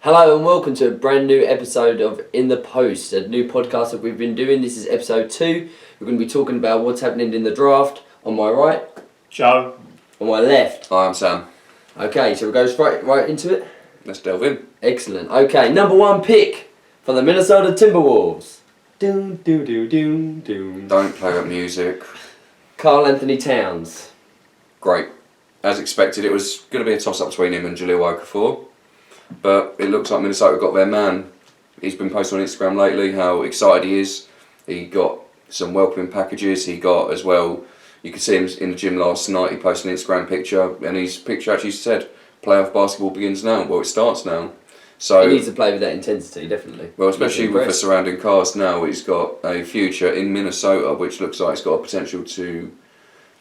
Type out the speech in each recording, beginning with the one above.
Hello and welcome to a brand new episode of In the Post, a new podcast that we've been doing. This is episode 2. We're going to be talking about what's happening in the draft. On my right, Joe. On my left, Hi, I'm Sam. Okay, so we go right into it. Let's delve in. Excellent. Okay, number 1 pick for the Minnesota Timberwolves. Doom, doom, doom, doom, doom. Don't play that music. Karl Anthony Towns. Great. As expected, it was going to be a toss-up between him and Jahlil Okafor. But it looks like Minnesota got their man. He's been posting on Instagram lately how excited he is. He got some welcoming packages. He got as well, you could see him in the gym last night. He posted an Instagram picture and his picture actually said, playoff basketball begins now. Well, it starts now. So he needs to play with that intensity, definitely. Well, especially with the surrounding cast now, he's got a future in Minnesota, which looks like it's got a potential to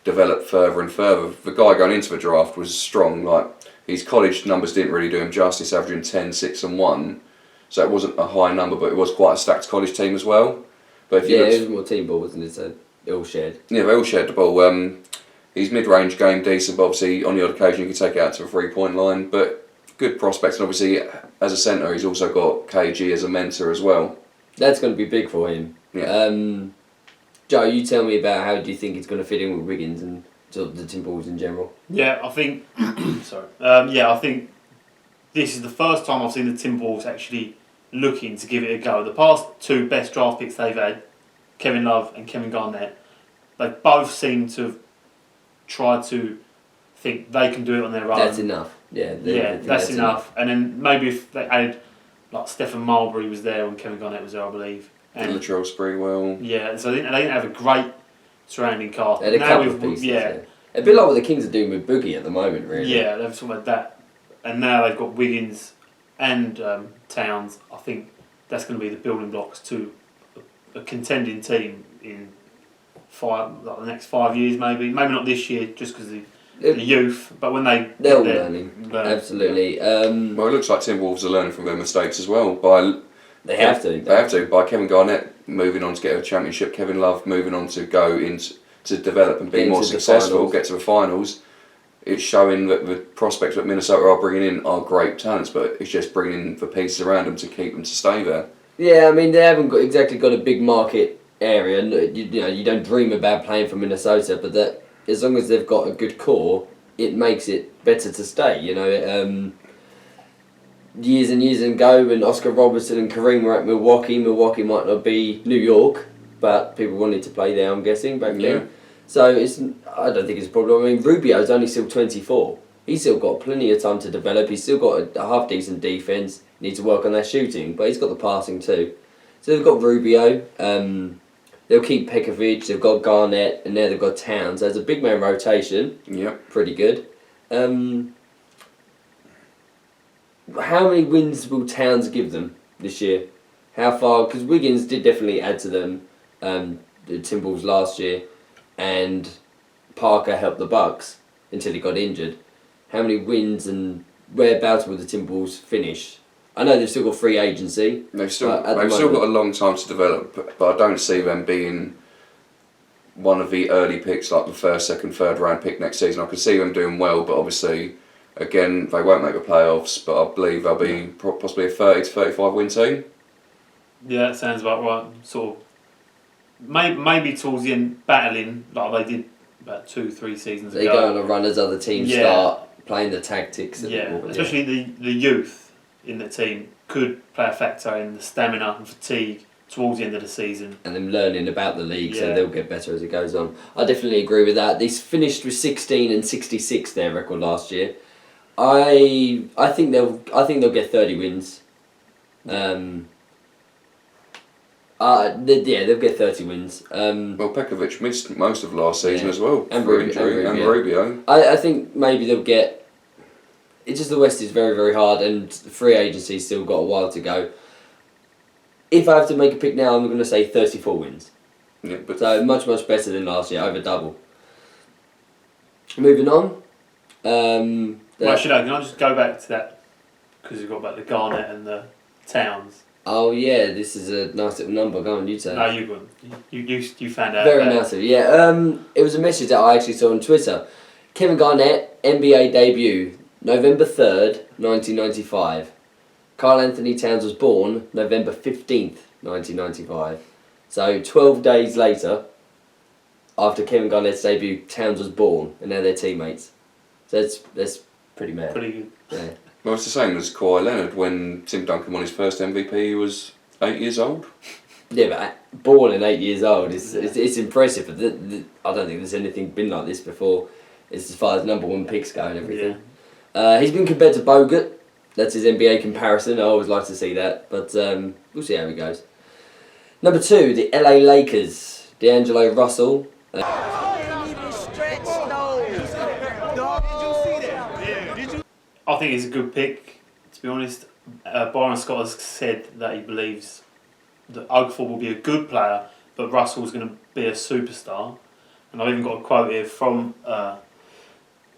develop further and further. The guy going into the draft was strong. Like, his college numbers didn't really do him justice, averaging 10, 6 and 1. So it wasn't a high number, but it was quite a stacked college team as well. But if you it was more team ball, wasn't it? So it all shared. Yeah, they all shared the ball. His mid-range game decent, but obviously on the odd occasion you can take it out to a three-point line. But good prospects, and obviously as a centre he's also got KG as a mentor as well. That's going to be big for him. Yeah. Joe, you tell me about how do you think it's going to fit in with Wiggins and sort of the Timberwolves in general. Yeah, I think. I think this is the first time I've seen the Timberwolves actually looking to give it a go. The past 2 best draft picks they've had, Kevin Love and Kevin Garnett, they both seem to have tried to think they can do it on their own. That's enough. Yeah, that's enough. And then maybe if they added, like Stephen Marbury was there when Kevin Garnett was there, I believe. And Latrell Sprewell. Yeah, so they didn't have a great surrounding cast. They had a couple of pieces, yeah. A bit like what the Kings are doing with Boogie at the moment, really. Yeah, they've talking about that. And now they've got Wiggins and Towns. I think that's going to be the building blocks to a contending team in the next 5 years, maybe. Maybe not this year, just because of the youth. But when they're all learning. Absolutely. Well, it looks like Timberwolves are learning from their mistakes as well. They have to. By Kevin Garnett moving on to get a championship, Kevin Love moving on to go into to develop and be more successful, get to the finals. It's showing that the prospects that Minnesota are bringing in are great talents, but it's just bringing in the pieces around them to keep them to stay there. Yeah, I mean, they haven't exactly got a big market area. You don't dream about playing for Minnesota, but that as long as they've got a good core, it makes it better to stay. Years and years ago when Oscar Robertson and Kareem were at Milwaukee might not be New York, but people wanted to play there, I'm guessing, back then. So I don't think it's a problem. I mean, Rubio's only still 24. He's still got plenty of time to develop. He's still got a half-decent defence. Needs to work on that shooting, but he's got the passing too. So they've got Rubio. They'll keep Pekovic. They've got Garnett, and now they've got Towns. There's a big man rotation. Yep. Pretty good. How many wins will Towns give them this year? How far? Because Wiggins did definitely add to them, the Timberwolves last year, and Parker helped the Bucks until he got injured. How many wins and whereabouts will the Timberwolves finish? I know they've still got free agency. They've still got a long time to develop, but I don't see them being one of the early picks, like the first, second, third round pick next season. I can see them doing well, but obviously, again, they won't make the playoffs, but I believe they'll be possibly a 30 to 35 win team. Yeah, that sounds about right. Sort of, maybe towards the end, battling like they did about 2-3 seasons ago. They go on a run as other teams start playing the tactics. Especially the youth in the team could play a factor in the stamina and fatigue towards the end of the season. And them learning about the league, so they'll get better as it goes on. I definitely agree with that. They finished with 16 and 66 their record last year. I think they'll get 30 wins. They'll get 30 wins. Well, Pekovic missed most of last season as well and for injury, and Rubio. I think maybe they'll get. It's just the West is very, very hard, and free agency's still got a while to go. If I have to make a pick now, I'm going to say 34 wins. Yeah, but so much, much better than last year, over double. Moving on. Can I just go back to that? Because we've got about the Garnett and the Towns. Oh yeah, this is a nice little number. Go on, you tell. No, you wouldn't. You found out. Very massive, yeah. It was a message that I actually saw on Twitter. Kevin Garnett, NBA debut, November 3rd, 1995. Karl Anthony Towns was born November 15th, 1995. So 12 days later, after Kevin Garnett's debut, Towns was born, and now they're teammates. So that's pretty mad. Pretty good. Yeah. Well, it's the same as Kawhi Leonard when Tim Duncan won his first MVP. He was 8 years old. Yeah, but born and 8 years old, it's impressive. But I don't think there's anything been like this before. It's as far as number one picks go and everything. Yeah. He's been compared to Bogut. That's his NBA comparison. I always like to see that, but we'll see how he goes. Number 2, the LA Lakers. D'Angelo Russell. I think he's a good pick, to be honest. Byron Scott has said that he believes that Okafor will be a good player, but Russell's going to be a superstar. And I've even got a quote here from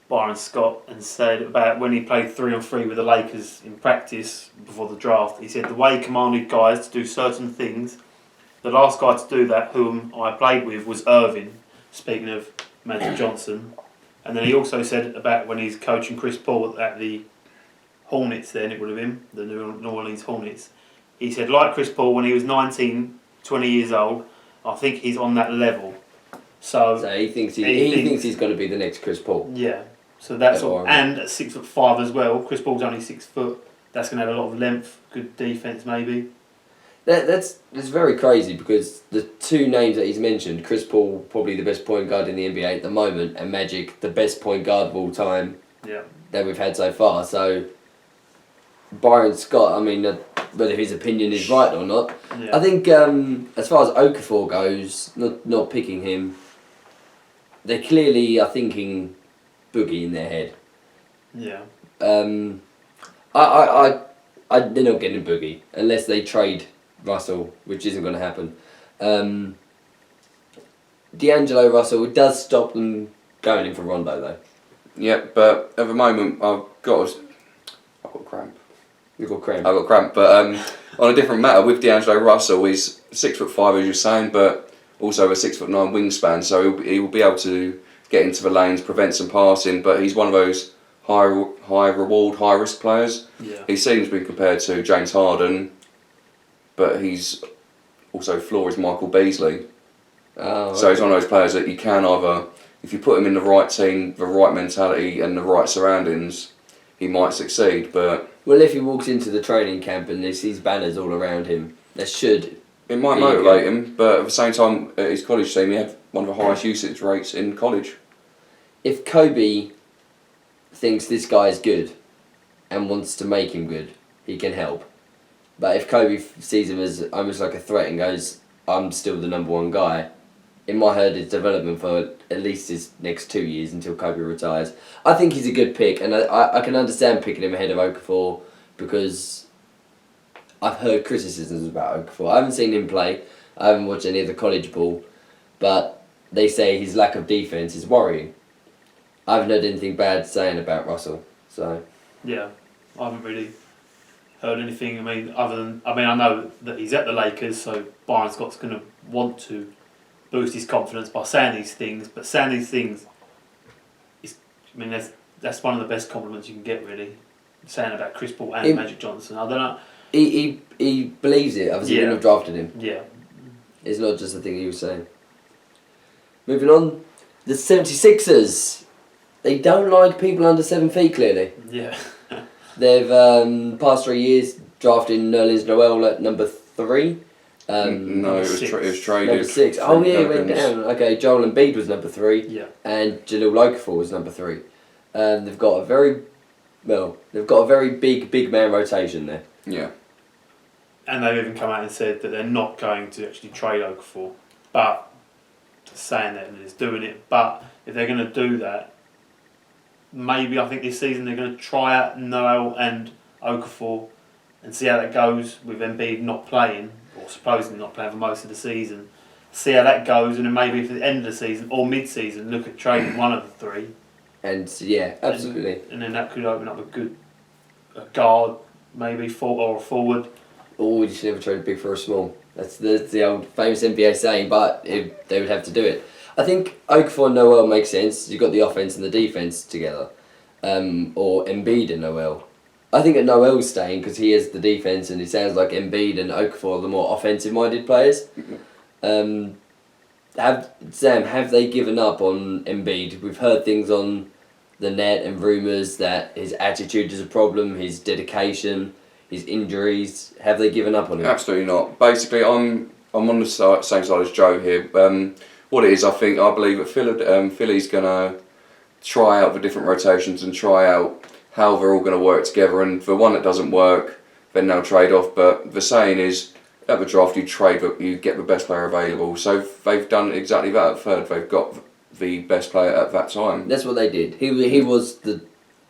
Byron Scott and said about when he played 3-on-3 with the Lakers in practice before the draft. He said the way he commanded guys to do certain things, the last guy to do that, whom I played with, was Irvin, speaking of Magic Johnson. And then he also said about when he's coaching Chris Paul at the Hornets then, it would have been, the New Orleans Hornets. He said, like Chris Paul, when he was 19, 20 years old, I think he's on that level. So he thinks he's going to be the next Chris Paul. Yeah. So that's all. And at 6'5" as well. Chris Paul's only 6 foot. That's going to have a lot of length, good defense maybe. That's very crazy because the two names that he's mentioned, Chris Paul, probably the best point guard in the NBA at the moment, and Magic, the best point guard of all time that we've had so far. So Byron Scott, I mean, whether his opinion is right or not, I think as far as Okafor goes, not picking him, they clearly are thinking Boogie in their head. Yeah. They're not getting Boogie unless they trade Russell, which isn't going to happen. D'Angelo Russell does stop them going in for Rondo though. Yeah, but at the moment I've got cramp. You've got cramp. I've got cramp, but on a different matter, with D'Angelo Russell, he's 6'5" as you're saying, but also a 6'9" wingspan, so he will be able to get into the lanes, prevent some passing. But he's one of those high reward, high risk players. Yeah. He seems to be compared to James Harden, but he's also floor is Michael Beasley. Oh, so he's one of those players that you can either, if you put him in the right team, the right mentality, and the right surroundings, he might succeed. But well, if he walks into the training camp and he sees banners all around him, that should. It might motivate him, but at the same time, at his college team, he had one of the highest usage rates in college. If Kobe thinks this guy is good and wants to make him good, he can help. But if Kobe sees him as almost like a threat and goes, I'm still the number one guy, it might hurt his development for at least his next 2 years until Kobe retires. I think he's a good pick, and I can understand picking him ahead of Okafor because I've heard criticisms about Okafor. I haven't seen him play. I haven't watched any of the college ball, but they say his lack of defense is worrying. I haven't heard anything bad saying about Russell. So yeah, I haven't really heard anything. I mean, I know that he's at the Lakers, so Byron Scott's going to want to boost his confidence by saying these things. But saying these things that's one of the best compliments you can get, really. Saying about Chris Paul and Magic Johnson. I don't know. He believes it. Obviously, he wouldn't have drafted him. Yeah. It's not just a thing he was saying. Moving on, the 76ers. They don't like people under 7 feet, clearly. Yeah. They've, past 3 years, drafted Nerlens Noel at number 3. No, it was traded. Number 6. Oh, yeah, it went down. Okay, Joel Embiid was number 3. Yeah. And Jahlil Okafor was number 3. They've got a very big man rotation there. Yeah. And they've even come out and said that they're not going to actually trade Okafor, but saying that and is doing it. But if they're going to do that, maybe I think this season they're going to try out Noel and Okafor and see how that goes with Embiid not playing, or supposedly not playing for most of the season. See how that goes, and then maybe for the end of the season or mid-season, look at trading one of the three. And yeah, absolutely. And then that could open up a guard, maybe or a forward. Or you just never trade a big for a small. That's the old famous NBA saying, but they would have to do it. I think Okafor and Noel makes sense. You've got the offense and the defense together. Or Embiid and Noel. I think that Noel's staying because he has the defence and it sounds like Embiid and Okafor are the more offensive-minded players. Have they given up on Embiid? We've heard things on the net and rumours that his attitude is a problem, his dedication, his injuries. Have they given up on him? Absolutely not. Basically, I'm on the same side as Joe here. What it is, I believe that Philly's going to try out the different rotations and try out how they're all going to work together. And the one that doesn't work, then they'll trade off. But the saying is, at the draft, you get the best player available. So they've done exactly that at third. They've got the best player at that time. That's what they did. He was the...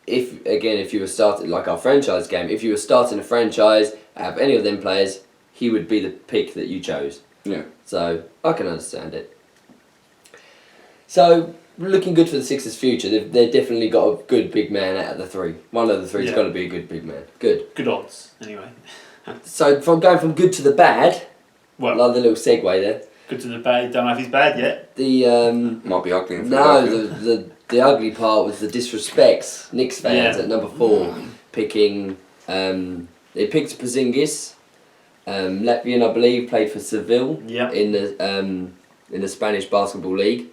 If you were starting, like our franchise game, if you were starting a franchise, out of any of them players, he would be the pick that you chose. Yeah. So, I can understand it. So, looking good for the Sixers' future. They've definitely got a good big man out of the three. One of the three's got to be a good big man. Good. Good odds, anyway. So, from going from good to the bad, Well, love the little segue there. good to the bad. Don't know if he's bad yet. Might be ugly. The ugly part was the disrespects. Knicks fans Yeah. at number 4 picking. They picked Porzingis, Latvian, I believe, played for Seville in the Spanish basketball league.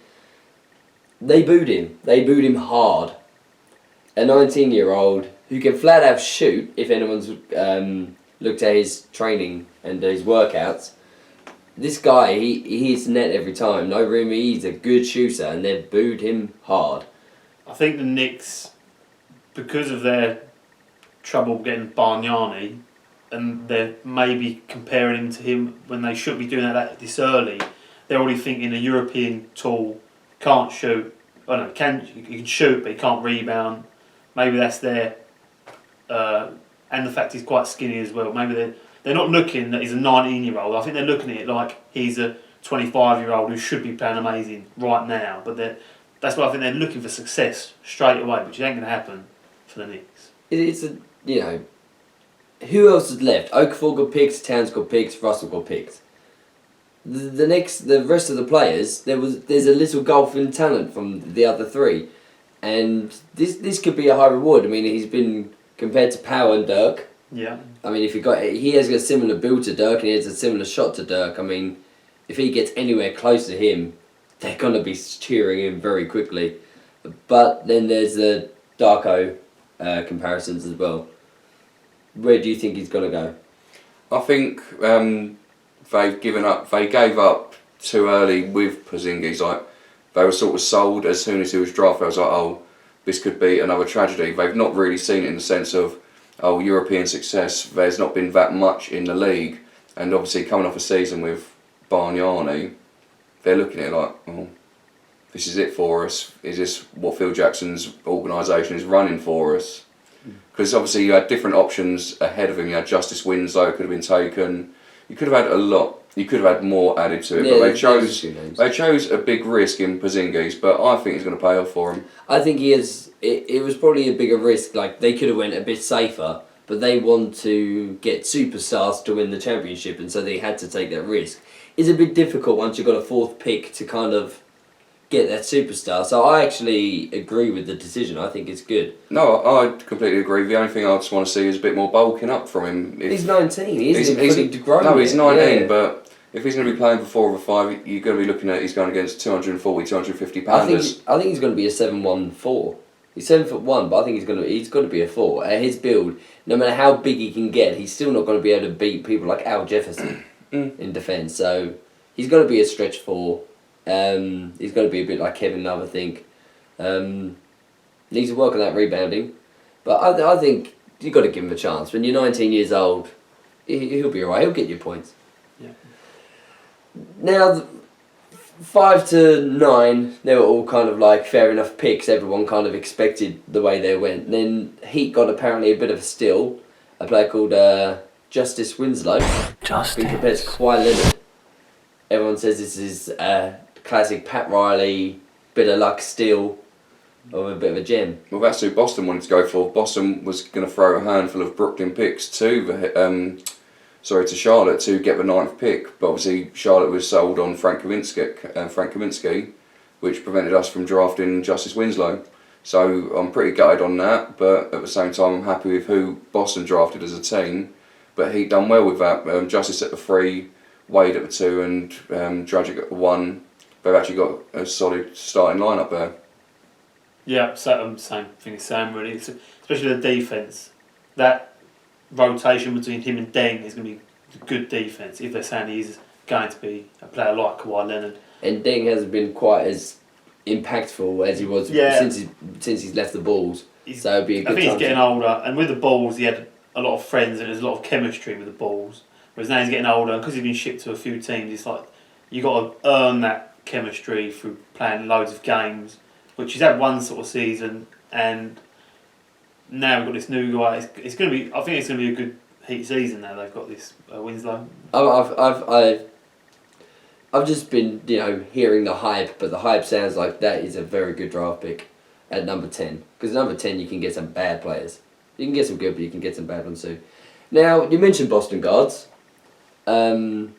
They booed him. They booed him hard. A 19-year-old who can flat out shoot. If anyone's looked at his training and his workouts. This guy, he hits net every time. No room, he's a good shooter, and they've booed him hard. I think the Knicks, because of their trouble getting Bargnani, and they're maybe comparing him to him when they should be doing that this early, they're already thinking a European tall, can't shoot. Oh no, he can shoot, but he can't rebound. Maybe that's their... and the fact he's quite skinny as well. Maybe they're not looking that he's a 19-year-old. I think they're looking at it like he's a 25-year-old who should be playing amazing right now. But that's why I think they're looking for success straight away, which ain't going to happen for the Knicks. Who else is left? Okafor got picked, Towns got picked, Russell got picked. The rest of the players, there's a little gulf in talent from the other three, and this could be a high reward. I mean, he's been compared to Powell and Dirk. Yeah. I mean, he has a similar build to Dirk and he has a similar shot to Dirk. I mean, if he gets anywhere close to him, they're going to be cheering him very quickly. But then there's the Darko comparisons as well. Where do you think he's going to go? I think they've given up. They gave up too early with Porzingis. Like, they were sort of sold as soon as he was drafted. I was like, oh, this could be another tragedy. They've not really seen it in the sense of, oh, European success. There's not been that much in the league, and obviously coming off a season with Bargnani, they're looking at it like, oh, this is it for us. Is this what Phil Jackson's organisation is running for us? Because obviously you had different options ahead of him. You had Justice Winslow could have been taken. You could have had a lot. You could have had more added to it, but they chose a big risk in Porzingis. But I think he's going to pay off for him. I think he is. It was probably a bigger risk. Like, they could have went a bit safer, but they want to get superstars to win the championship, and so they had to take that risk. It's a bit difficult once you've got a 4th pick to kind of get that superstar. So I actually agree with the decision. I think it's good. No, I completely agree. The only thing I just want to see is a bit more bulking up from him. He's 19. He isn't fully grown. No, he's 19, yeah. But if he's going to be playing for 4 over 5, you're going to be looking at he's going against 240, 250 pounders. I think he's going to be a 7'1", He's 7'1", but I think he's got to be a 4. At his build, no matter how big he can get, he's still not going to be able to beat people like Al Jefferson in defence. So he's got to be a stretch 4. He's got to be a bit like Kevin Love, I think. Needs to work on that rebounding, but I think you got to give him a chance. When you're 19 years old, he'll be alright. He'll get you points. Yeah. Now, 5 to 9, they were all kind of like fair enough picks. Everyone kind of expected the way they went. Then Heat got apparently a bit of a steal. A player called Justice Winslow. Been compared to Kawhi Leonard. Everyone says this is a classic Pat Riley, bit of luck steal, or a bit of a gem. Well, that's who Boston wanted to go for. Boston was going to throw a handful of Brooklyn picks to Charlotte to get the 9th pick, but obviously Charlotte was sold on Frank Kaminsky, which prevented us from drafting Justice Winslow. So I'm pretty gutted on that, but at the same time I'm happy with who Boston drafted as a team. But he done well with that. Justice at the 3, Wade at the 2 and Dragic at the 1. They've actually got a solid starting lineup there. Yeah, so, same thing as Sam really. Especially the defence. That rotation between him and Deng is going to be good defence if they're saying he's going to be a player like Kawhi Leonard. And Deng hasn't been quite as impactful as he was since he's left the Bulls. So it'd be a good I think time he's getting older, and with the Bulls he had a lot of friends and there's a lot of chemistry with the Bulls. Whereas now he's getting older, and because he's been shipped to a few teams, it's like you got to earn that chemistry through playing loads of games, which he's had one sort of season, and now we've got this new guy. It's going to be. I think it's going to be a good Heat season now. They've got this Winslow. I've just been hearing the hype, but the hype sounds like that is a very good draft pick at number 10. Because at number 10 you can get some bad players. You can get some good, but you can get some bad ones too. Now you mentioned Boston guards, and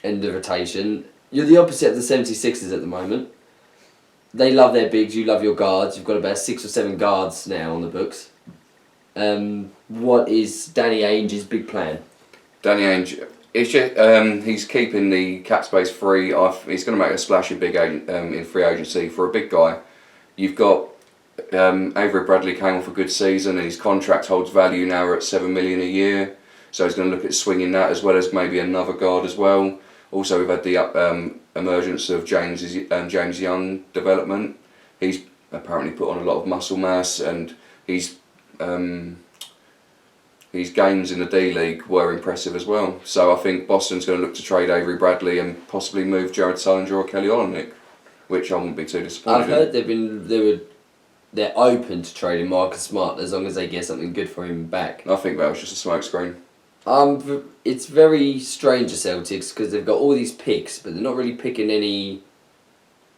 the rotation. You're the opposite of the 76ers at the moment. They love their bigs, you love your guards. You've got about 6 or 7 guards now on the books. What is Danny Ainge's big plan? Danny Ainge, it's just, he's keeping the cap space free. He's going to make a splashy big in free agency for a big guy. You've got Avery Bradley came off a good season and his contract holds value now. We're at $7 million a year. So he's going to look at swinging that as well as maybe another guard as well. Also, we've had the emergence of James Young development. He's apparently put on a lot of muscle mass, and his games in the D League were impressive as well. So I think Boston's going to look to trade Avery Bradley and possibly move Jared Sullinger or Kelly Olynyk, which I wouldn't be too disappointed. I've heard they're open to trading Marcus Smart as long as they get something good for him back. I think that was just a smokescreen. It's very strange the Celtics because they've got all these picks, but they're not really picking any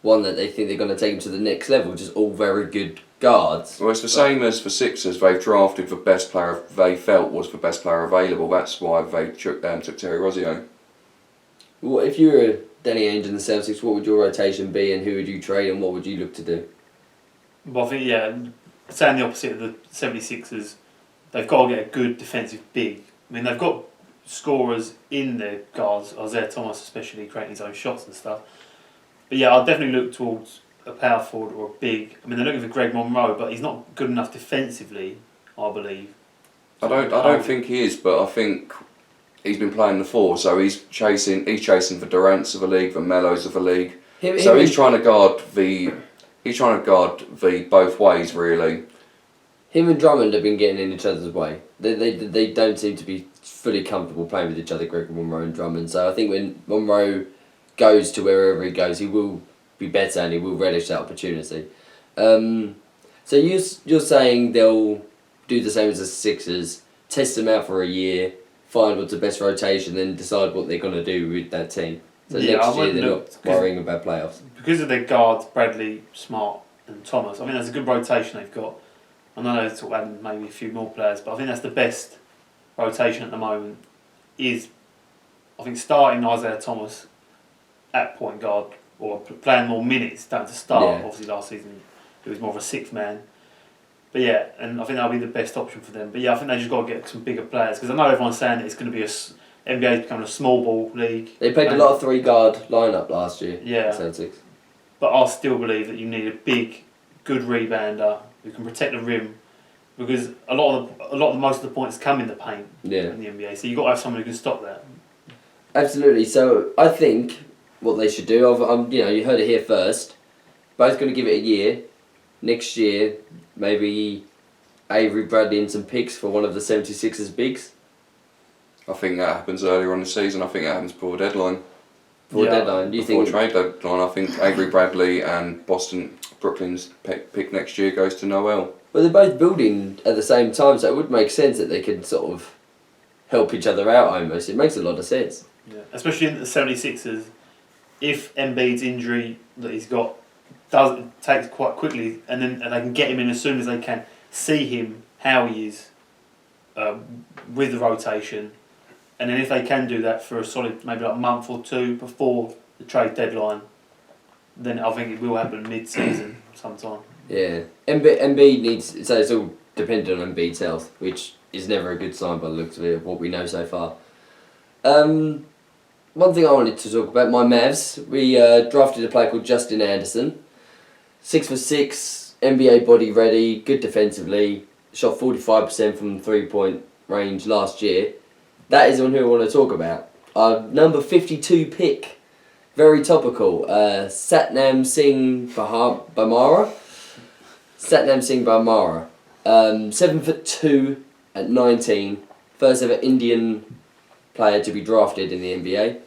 one that they think they're going to take them to the next level. Just all very good guards. Well, it's the same as for Sixers. They've drafted the best player they felt was the best player available. That's why they took Terry Rozier. Well, if you were Danny Ainge and the Celtics, what would your rotation be, and who would you trade, and what would you look to do? Well, I think saying the opposite of the 76ers, they've got to get a good defensive big. I mean, they've got scorers in their guards, Isaiah Thomas especially, creating his own shots and stuff. But yeah, I'll definitely look towards a power forward or a big. I mean, they're looking for Greg Monroe, but he's not good enough defensively, I believe. I don't think he is, but I think he's been playing the 4, so he's chasing the Durant's of the league, the Melos of the league. He's trying to guard the both ways really. Him and Drummond have been getting in each other's way. They don't seem to be fully comfortable playing with each other, Greg Monroe and Drummond. So I think when Monroe goes to wherever he goes, he will be better and he will relish that opportunity. So you're saying they'll do the same as the Sixers, test them out for a year, find what's the best rotation, then decide what they're going to do with that team. So next year they're not worrying about playoffs. Because of their guards, Bradley, Smart and Thomas, I think that's a good rotation they've got. I know they're sort of adding maybe a few more players, but I think that's the best rotation at the moment. Is I think starting Isaiah Thomas at point guard or playing more minutes down to start. Yeah. Obviously last season he was more of a 6th man. But yeah, and I think that'll be the best option for them. But yeah, I think they just got to get some bigger players because I know everyone's saying that it's going to be NBA's becoming a small ball league. They played a lot of 3-guard lineup last year. Yeah. Celtics. But I still believe that you need a big, good rebounder who can protect the rim, because most of the points come in the paint in the NBA. So you've got to have someone who can stop that. Absolutely. So I think what they should do, you heard it here first. Both going to give it a year. Next year, maybe Avery Bradley and some picks for one of the 76ers bigs. I think that happens earlier on the season. I think that happens before deadline. Deadline, do you think? Before trade deadline, I think Avery Bradley and Brooklyn's pick next year goes to Noel. Well, they're both building at the same time, so it would make sense that they could sort of help each other out almost. It makes a lot of sense. Yeah. Especially in the 76ers, if Embiid's injury that he's got takes quite quickly, and they can get him in as soon as they can, see him how he is with the rotation, and then if they can do that for a solid maybe like a month or 2 before the trade deadline, then I think it will happen mid-season sometime. Yeah. Embiid needs... So it's all dependent on Embiid's health, which is never a good sign by the looks of it, of what we know so far. One thing I wanted to talk about, my Mavs. We drafted a player called Justin Anderson. 6'6", NBA body ready, good defensively. Shot 45% from 3-point range last year. That is one who I want to talk about. Number 52 pick. Very topical. Satnam Singh Bamara. 7'2" at 19. First ever Indian player to be drafted in the NBA.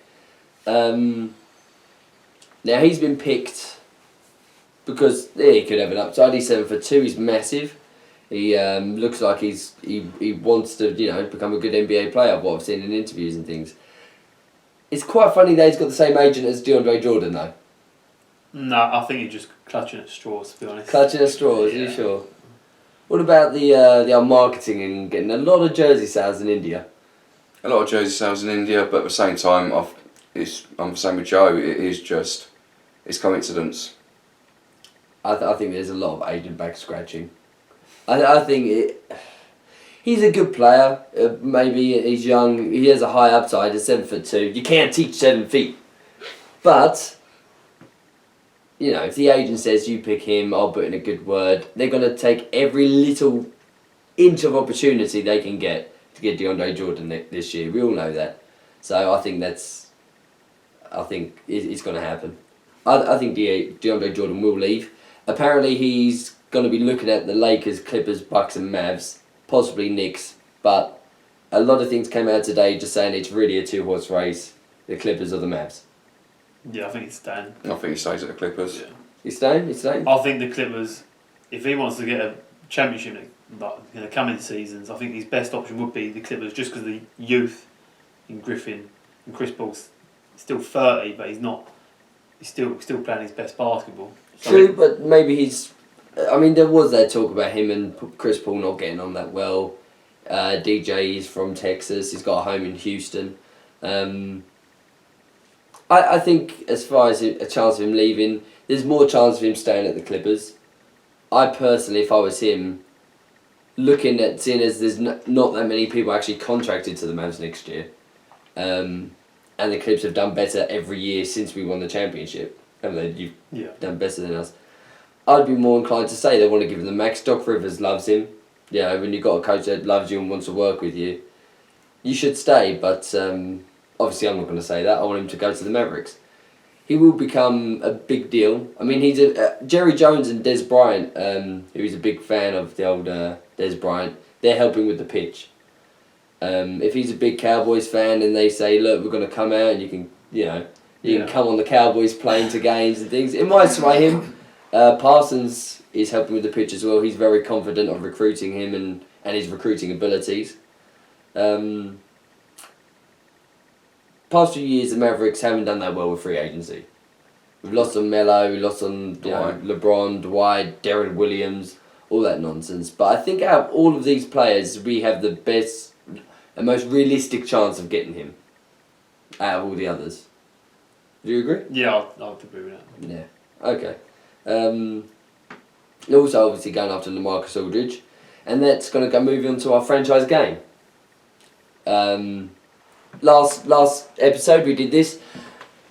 Now he's been picked because he could have an upside. He's 7'2". He's massive. He looks like he wants to become a good NBA player. What I've seen in interviews and things. It's quite funny that he's got the same agent as Deandre Jordan though. No, I think you're just clutching at straws, to be honest. Clutching at straws, are you sure? What about the old marketing and getting a lot of jersey sales in India? A lot of jersey sales in India, but at the same time, I'm the same with Joe. It's coincidence. I think there's a lot of agent back scratching. I think he's a good player. Maybe he's young. He has a high upside. He's 7'2". You can't teach 7 feet, but if the agent says you pick him, I'll put in a good word. They're gonna take every little inch of opportunity they can get to get Deandre Jordan this year. We all know that. So I think it's going to happen. I think Deandre Jordan will leave. Apparently he's going to be looking at the Lakers, Clippers, Bucks and Mavs, possibly Knicks. But a lot of things came out today just saying it's really a 2-horse race, the Clippers or the Mavs. Yeah, I think he's staying. I think he stays at the Clippers. Yeah. He's staying? I think the Clippers, if he wants to get a championship in the coming seasons, I think his best option would be the Clippers just because of the youth in Griffin and Chris Paul's still 30, but he's still playing his best basketball. So true, but maybe there was that talk about him and Chris Paul not getting on that well. DJ is from Texas. He's got a home in Houston. I think as far as a chance of him leaving, there's more chance of him staying at the Clippers. I personally, if I was him, looking at seeing as there's not that many people actually contracted to the Mavs next year, and the Clips have done better every year since we won the championship, haven't they? You've done better than us. I'd be more inclined to say they want to give him the max. Doc Rivers loves him. When you've got a coach that loves you and wants to work with you, you should stay, but obviously I'm not going to say that. I want him to go to the Mavericks. He will become a big deal. I mean, he's Jerry Jones and Des Bryant, who is a big fan of the old Des Bryant, they're helping with the pitch. If he's a big Cowboys fan and they say, look, we're going to come out and you can can come on the Cowboys plane to games and things, it might sway him. Parsons is helping with the pitch as well. He's very confident of recruiting him and his recruiting abilities. Past few years, the Mavericks haven't done that well with free agency. We've lost on Melo, we lost on LeBron, Dwight, Darren Williams, all that nonsense. But I think out of all of these players, we have the best and most realistic chance of getting him out of all the others. Do you agree? Yeah, I would agree with that. Yeah. Okay. Also, obviously, going after Lamarcus Aldridge, and that's going to go moving on to our franchise game. Last episode we did this.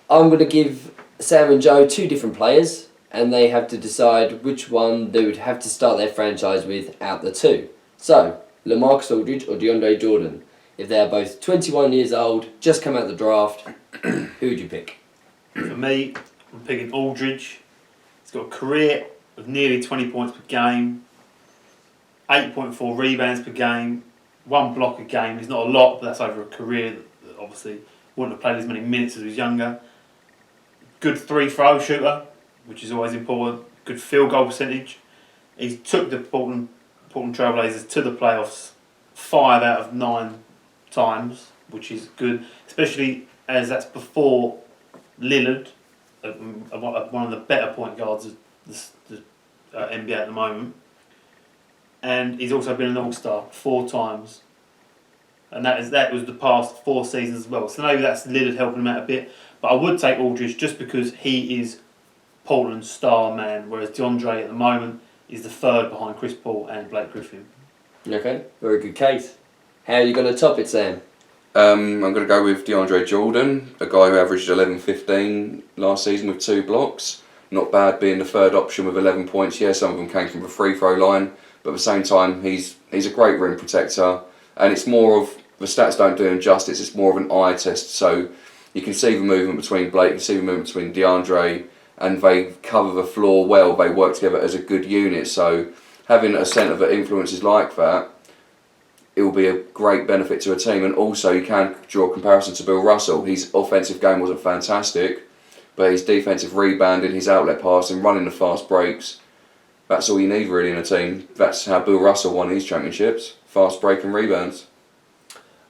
I'm going to give Sam and Joe 2 different players, and they have to decide which one they would have to start their franchise with out the 2. So, Lamarcus Aldridge or Deandre Jordan. If they are both 21 years old, just come out the draft, who would you pick? For me, I'm picking Aldridge. He's got a career of nearly 20 points per game, 8.4 rebounds per game, 1 block a game. It's not a lot, but that's over a career that obviously wouldn't have played as many minutes as he was younger. Good 3-throw shooter, which is always important. Good field goal percentage. He took the Portland Trailblazers to the playoffs 5 out of 9 times, which is good, especially as that's before Lillard, one of the better point guards of the NBA at the moment. And he's also been an All-Star 4 times. And that was the past 4 seasons as well. So maybe that's Lillard helping him out a bit. But I would take Aldridge just because he is Portland's star man, whereas DeAndre at the moment is the third behind Chris Paul and Blake Griffin. Okay, very good case. How are you going to top it, Sam? I'm going to go with Deandre Jordan, a guy who averaged 11-15 last season with 2 blocks. Not bad being the third option with 11 points. Yeah, some of them came from the free throw line, but at the same time, he's a great rim protector. And it's more of, the stats don't do him justice, it's more of an eye test. So you can see the movement between Blake, you can see the movement between Deandre, and they cover the floor well, they work together as a good unit. So having a centre that influences like that, it will be a great benefit to a team. And also you can draw a comparison to Bill Russell. His offensive game wasn't fantastic, but his defensive rebounding, his outlet passing, running the fast breaks, that's all you need really in a team. That's how Bill Russell won his championships. Fast break and rebounds.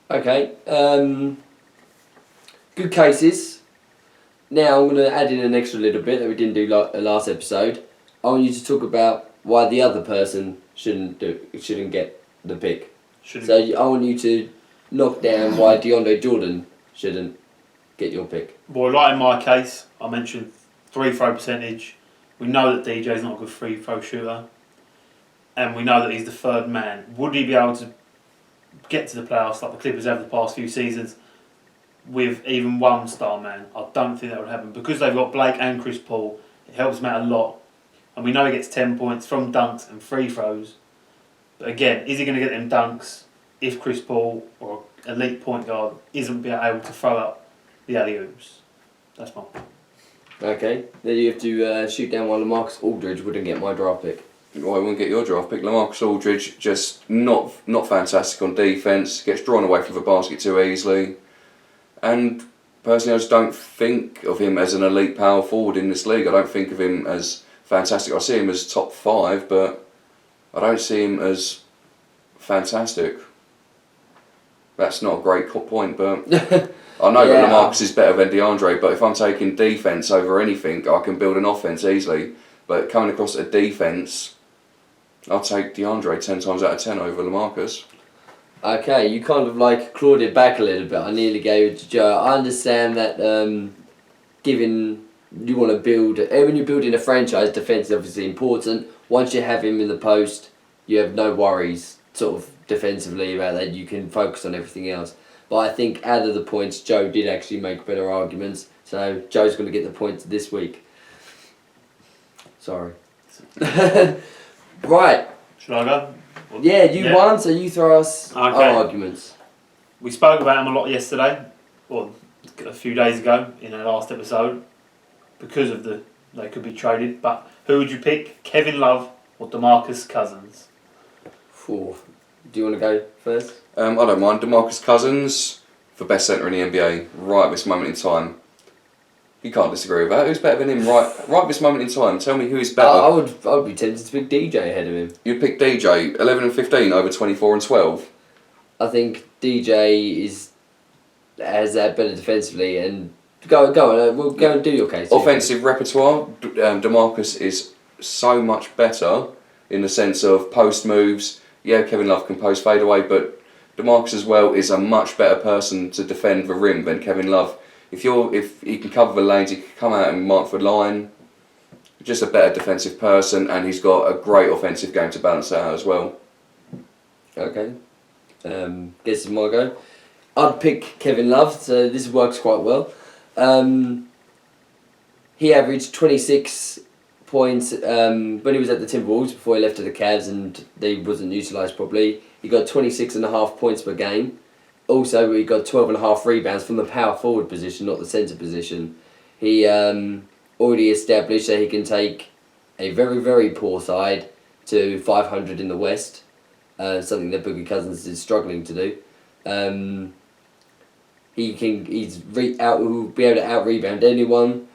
Okay, good cases. Now I'm going to add in an extra little bit that we didn't do last episode. I want you to talk about why the other person shouldn't get the pick. So I want you to knock down why Deandre Jordan shouldn't get your pick. Well, like in my case, I mentioned free throw percentage. We know that DJ's not a good free throw shooter, and we know that he's the third man. Would he be able to get to the playoffs like the Clippers have the past few seasons with even one star man? I don't think that would happen. Because they've got Blake and Chris Paul, it helps them out a lot. And we know he gets 10 points from dunks and free throws. But again, is he going to get them dunks if Chris Paul or elite point guard isn't being able to throw up the alley-oops? That's my point. Okay, then you have to shoot down why Lamarcus Aldridge wouldn't get my draft pick. Well, I wouldn't get your draft pick. Lamarcus Aldridge, just not fantastic on defence, gets drawn away from the basket too easily. And personally, I just don't think of him as an elite power forward in this league. I don't think of him as fantastic. I see him as top 5, but I don't see him as fantastic. That's not a great point, but I know that Lamarcus is better than Deandre, but if I'm taking defence over anything, I can build an offence easily. But coming across a defence, I'll take Deandre 10 times out of 10 over Lamarcus. Okay, you kind of like clawed it back a little bit. I nearly gave it to Joe. I understand that given you want to build, when you're building a franchise, defence is obviously important. Once you have him in the post, you have no worries sort of defensively about that. You can focus on everything else. But I think out of the points, Joe did actually make better arguments. So Joe's going to get the points this week. Sorry. Right. Should I go? Yeah, you won, so you throw us our arguments. We spoke about him a lot yesterday, or a few days ago in our last episode, because of they could be traded. But who would you pick, Kevin Love or Demarcus Cousins? Do you want to go first? I don't mind. Demarcus Cousins, the best centre in the NBA right at this moment in time. You can't disagree with that. Who's better than him right at this moment in time? Tell me who is better. I would be tempted to pick DJ ahead of him. You'd pick DJ, 11 and 15 over 24 and 12. I think DJ has that better defensively, and go on. We'll go and do your case. Offensive repertoire, Demarcus is so much better in the sense of post moves. Yeah, Kevin Love can post fadeaway, but Demarcus as well is a much better person to defend the rim than Kevin Love. If he can cover the lanes, he can come out and mark the line. Just a better defensive person, and he's got a great offensive game to balance that out as well. Okay. Guess it's my go. I'd pick Kevin Love, so this works quite well. He averaged 26 points when he was at the Timberwolves before he left to the Cavs and they wasn't utilised properly. He got 26.5 points per game. Also, he got 12.5 rebounds from the power forward position, not the centre position. He already established that he can take a very, very poor side to 500 in the West, something that Boogie Cousins is struggling to do. He'll be able to out-rebound anyone.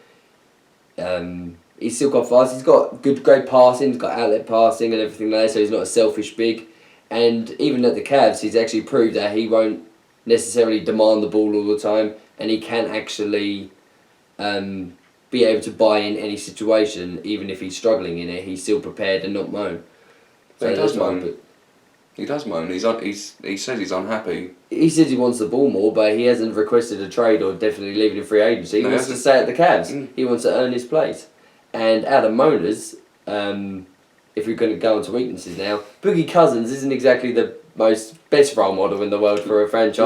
He's still got fast. He's got great passing. He's got outlet passing and everything like that, so he's not a selfish big. And even at the Cavs, he's actually proved that he won't necessarily demand the ball all the time, and he can actually be able to buy in any situation, even if he's struggling in it. He's still prepared and not moan. So he does moan. He does moan. He says he's unhappy. He says he wants the ball more, but he hasn't requested a trade or definitely leaving in free agency. He wants to stay at the Cavs. He wants to earn his place. And out of moaners, if we're going to go into weaknesses now, Boogie Cousins isn't exactly the best role model in the world for a franchise.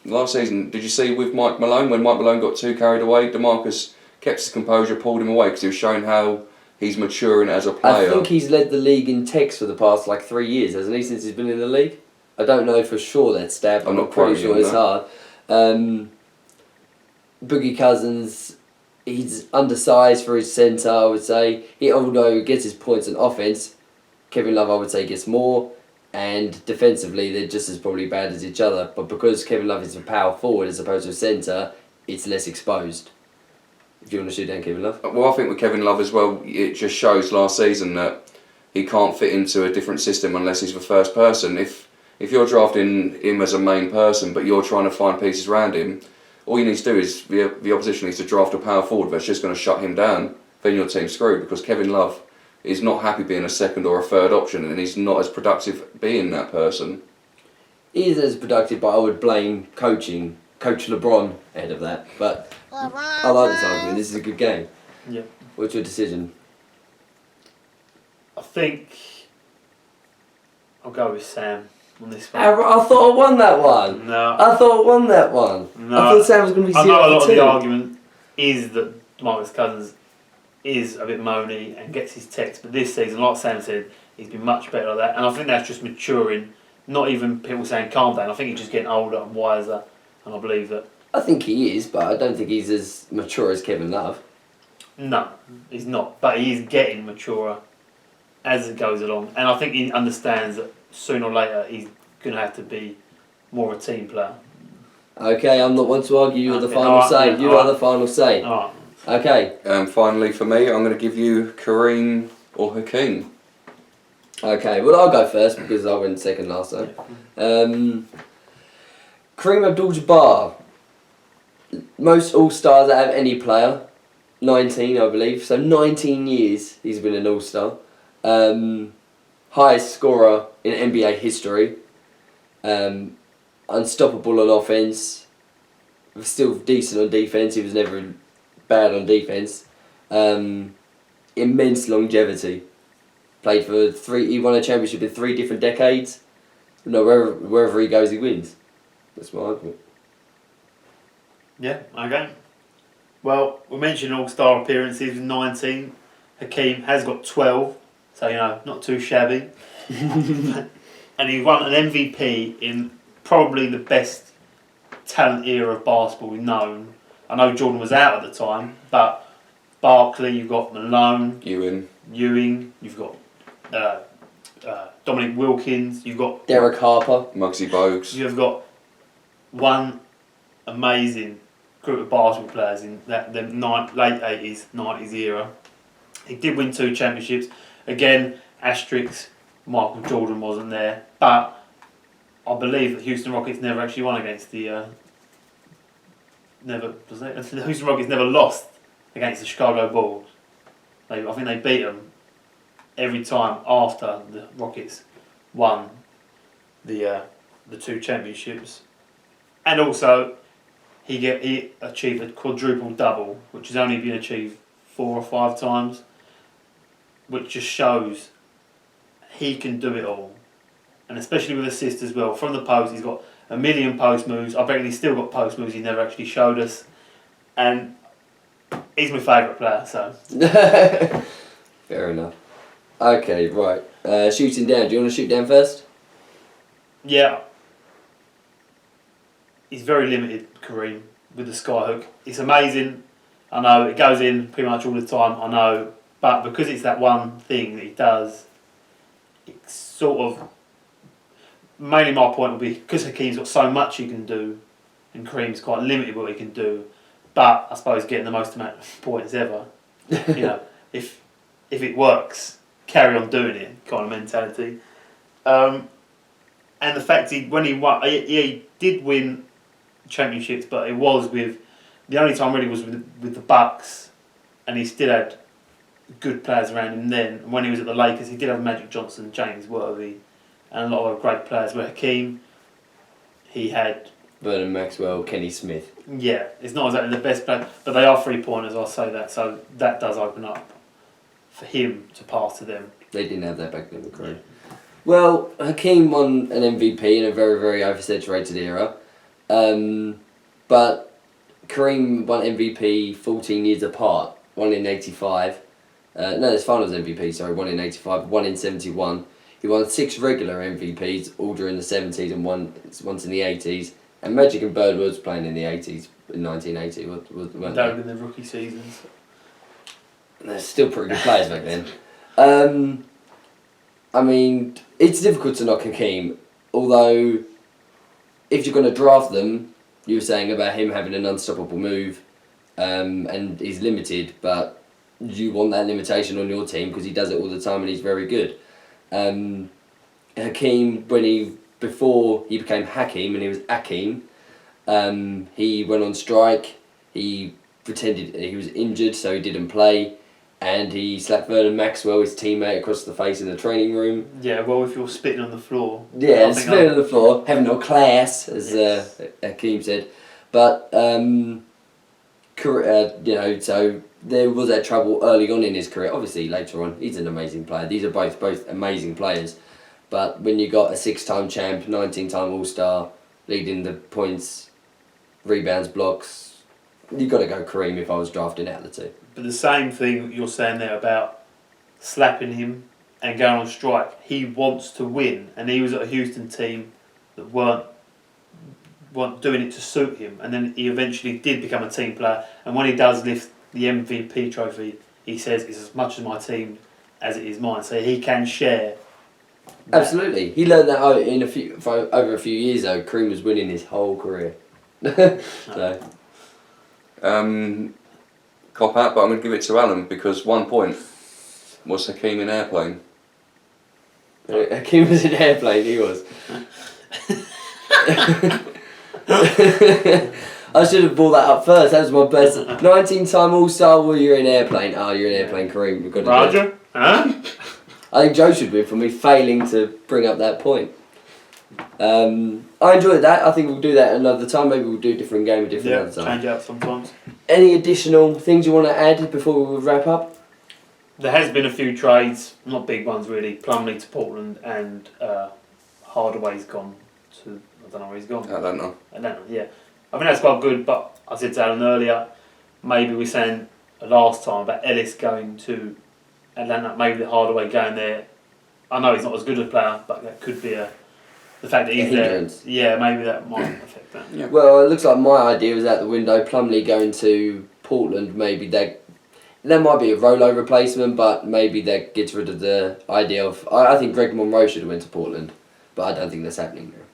Last season, did you see with Mike Malone, when Mike Malone got too carried away, Demarcus kept his composure, pulled him away because he was showing how he's maturing as a player. I think he's led the league in techs for the past 3 years, hasn't he, since he's been in the league? I don't know for sure that stat, but I'm not pretty sure quoting it's hard. Boogie Cousins, he's undersized for his centre, I would say. Although he gets his points on offence, Kevin Love, I would say, gets more. And defensively, they're just as probably bad as each other. But because Kevin Love is a power forward as opposed to a centre, it's less exposed. If you want to shoot down Kevin Love? Well, I think with Kevin Love as well, it just shows last season that he can't fit into a different system unless he's the first person. If you're drafting him as a main person, but you're trying to find pieces around him, all you need to do is, the opposition needs to draft a power forward that's just going to shut him down. Then your team's screwed, because Kevin Love is not happy being a second or a third option, and he's not as productive being that person. He is as productive, but I would blame Coach LeBron ahead of that. But I like this argument. This is a good game. Yeah. What's your decision? I think I'll go with Sam on this one. I thought I won that one. No. I thought I won that one. No. I thought Sam was going to be 0 I know a lot for of 2. the argument is that Demarcus Cousins is a bit moany and gets his text, but this season, like Sam said, he's been much better at that, and I think that's just maturing. Not even people saying calm down. I think he's just getting older and wiser, and I believe that. I think he is, but I don't think he's as mature as Kevin Love. No, he's not, but he is getting maturer as it goes along, and I think he understands that sooner or later he's going to have to be more a team player. Okay, I'm not one to argue. You're the Okay, final alright, say. then, You are the final say. All right. Okay. Finally, for me, I'm going to give you Kareem or Hakeem. Okay, well, I'll go first because I went second last time. Kareem Abdul Jabbar. Most All-Stars out of any player. 19, I believe. So 19 years he's been an All-Star. Highest scorer in NBA history. Unstoppable on offense. Still decent on defense. He was never bad on defense. Immense longevity. Played for 3. He won a championship in 3 different decades. No, wherever he goes, he wins. That's my argument. Yeah, okay. Well, we mentioned All-Star appearances with 19. Hakeem has got 12, so, not too shabby. And he won an MVP in probably the best talent era of basketball we've known. I know Jordan was out at the time, but Barkley, you've got Malone, Ewing, you've got Dominic Wilkins, you've got Derek Harper. Muggsy Bogues. You've got one amazing group of basketball players in the late 80s, 90s era. He did win 2 championships. Again, asterisk, Michael Jordan wasn't there. But I believe that Houston Rockets never actually won against the... the Houston Rockets never lost against the Chicago Bulls. I think they beat them every time after the Rockets won the 2 championships. And also, he achieved a quadruple double, which has only been achieved 4 or 5 times, which just shows he can do it all, and especially with assists as well. From the post, he's got a million post moves. I bet he's still got post moves he never actually showed us, and he's my favourite player. So Fair enough. Okay, right. Shooting down. Do you want to shoot down first? yeah. He's very limited, Kareem, with the skyhook. It's amazing. I know it goes in pretty much all the time. I know, but because it's that one thing that he does, it's sort of mainly my point would be because Hakeem's got so much he can do, and Kareem's quite limited what he can do. But I suppose getting the most amount of points ever, if it works, carry on doing it kind of mentality. And the fact when he won, he did win championships, but it was with the only time really was with the Bucks, and he still had good players around him then. And when he was at the Lakers, he did have Magic Johnson, James Worthy, and a lot of great players. Where Hakeem, he had Vernon Maxwell, Kenny Smith. Yeah, it's not exactly the best player, but they are 3-pointers. I'll say that. So that does open up for him to pass to them. They didn't have that back then with Kareem. Well, Hakeem won an MVP in a very, very oversaturated era. But Kareem won MVP 14 years apart. One in 85. No, his finals MVP, sorry. One in 85, one in 71. He won 6 regular MVPs, all during the 70s and once in the 80s. And Magic and Bird was playing in the 80s, in 1980, weren't That in the rookie seasons. They're still pretty good players back then. I mean, it's difficult to knock Hakeem, although if you're going to draft them, you were saying about him having an unstoppable move, and he's limited, but you want that limitation on your team because he does it all the time and he's very good. Hakeem, before he became Hakeem and he was Akeem, he went on strike, he pretended he was injured so he didn't play, and he slapped Vernon Maxwell, his teammate, across the face in the training room. Yeah, well, if you're spitting on the floor. Yeah, spitting on the floor, having no class, as Hakeem said. But, so there was that trouble early on in his career. Obviously, later on, he's an amazing player. These are both amazing players. But when you got a 6-time champ, 19-time All-Star, leading the points, rebounds, blocks, you've got to go Kareem if I was drafting out of the two. But the same thing you're saying there about slapping him and going on strike, he wants to win, and he was at a Houston team that weren't doing it to suit him, and then he eventually did become a team player, and when he does lift the MVP trophy, he says it's as much as my team as it is mine, so he can share. Absolutely. He learned that over a few years though. Kareem was winning his whole career. So. Cop out, but I'm going to give it to Allan because 1 point was Hakeem in airplane. Hakeem was in airplane, he was. I should have brought that up first. That was my best. 19-time All-Star. Well, you're in airplane. Oh, you're in airplane, Kareem. We've got to Roger? Huh? I think Joe should win for me failing to bring up that point. I enjoyed that. I think we'll do that another time. Maybe we'll do a different game, other time. Change out sometimes. Any additional things you want to add before we wrap up? There has been a few trades, not big ones really. Plumlee to Portland and Hardaway's gone to, I don't know where he's gone. Atlanta. Yeah. I think that's quite good, but I said to Allan earlier, maybe we were saying last time about Ellis going to Atlanta, maybe the Hardaway going there. I know he's not as good a player, but that could be the fact that he's there. Yeah, maybe that might affect that. Yeah. Well, it looks like my idea was out the window. Plumlee going to Portland, maybe that might be a rollover replacement, but maybe that gets rid of the idea of. I think Greg Monroe should have went to Portland, but I don't think that's happening now.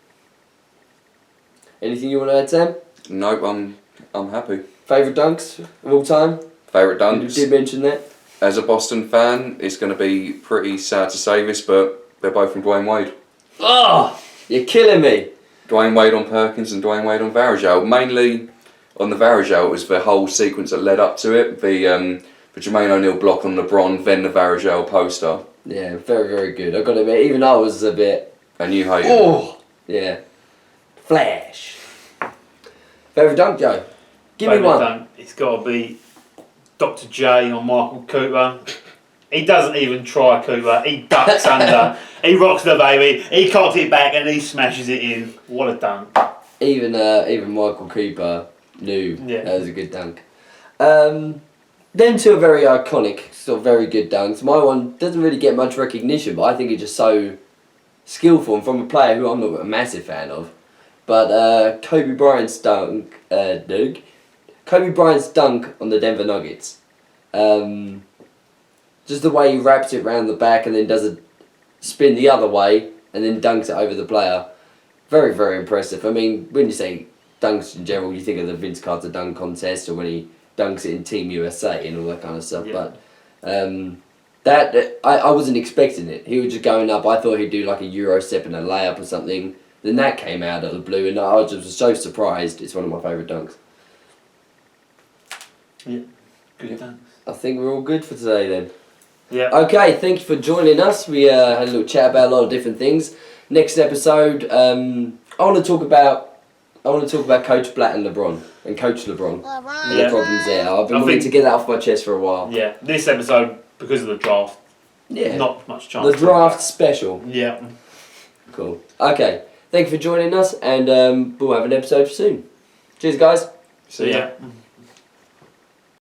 Anything you want to add, Sam? Nope, I'm happy. Favourite dunks of all time? Favourite dunks? You did mention that. As a Boston fan, it's going to be pretty sad to say this, but they're both from Dwayne Wade. Oh, you're killing me. Dwayne Wade on Perkins and Dwayne Wade on Varejao. Mainly on the Varejao, it was the whole sequence that led up to it. The Jermaine O'Neal block on LeBron, then the Varejao poster. Yeah, very, very good. I've got to admit, even I was a bit... And you hate it. Oh, yeah. Flash. Favourite dunk, Joe? Give me one. Dunk, it's got to be Dr. J on Michael Cooper. He doesn't even try Cooper. He ducks under. He rocks the baby. He cocks it back and he smashes it in. What a dunk. Even Michael Cooper knew that was a good dunk. Then two are very iconic, sort of very good dunks. My one doesn't really get much recognition, but I think it's just so skillful and from a player who I'm not a massive fan of. But Kobe Bryant's dunk, Kobe Bryant's dunk on the Denver Nuggets. Just the way he wraps it around the back and then does a spin the other way and then dunks it over the player. Very, very impressive. I mean, when you say dunks in general, you think of the Vince Carter dunk contest or when he dunks it in Team USA and all that kind of stuff. Yeah. But I wasn't expecting it. He was just going up. I thought he'd do like a Euro step and a layup or something. Then that came out of the blue and I was just so surprised. It's one of my favourite dunks. Yeah, good dunks. I think we're all good for today then. Yeah. Okay, thank you for joining us. We had a little chat about a lot of different things. Next episode, I want to talk about Coach Blatt and LeBron and Coach LeBron. The problems there. I've been wanting to get that off my chest for a while. Yeah, this episode, because of the draft, Yeah. not much chance. The draft special. Yeah. Cool. Okay. Thank you for joining us, and we'll have an episode soon. Cheers, guys. See ya. Yeah.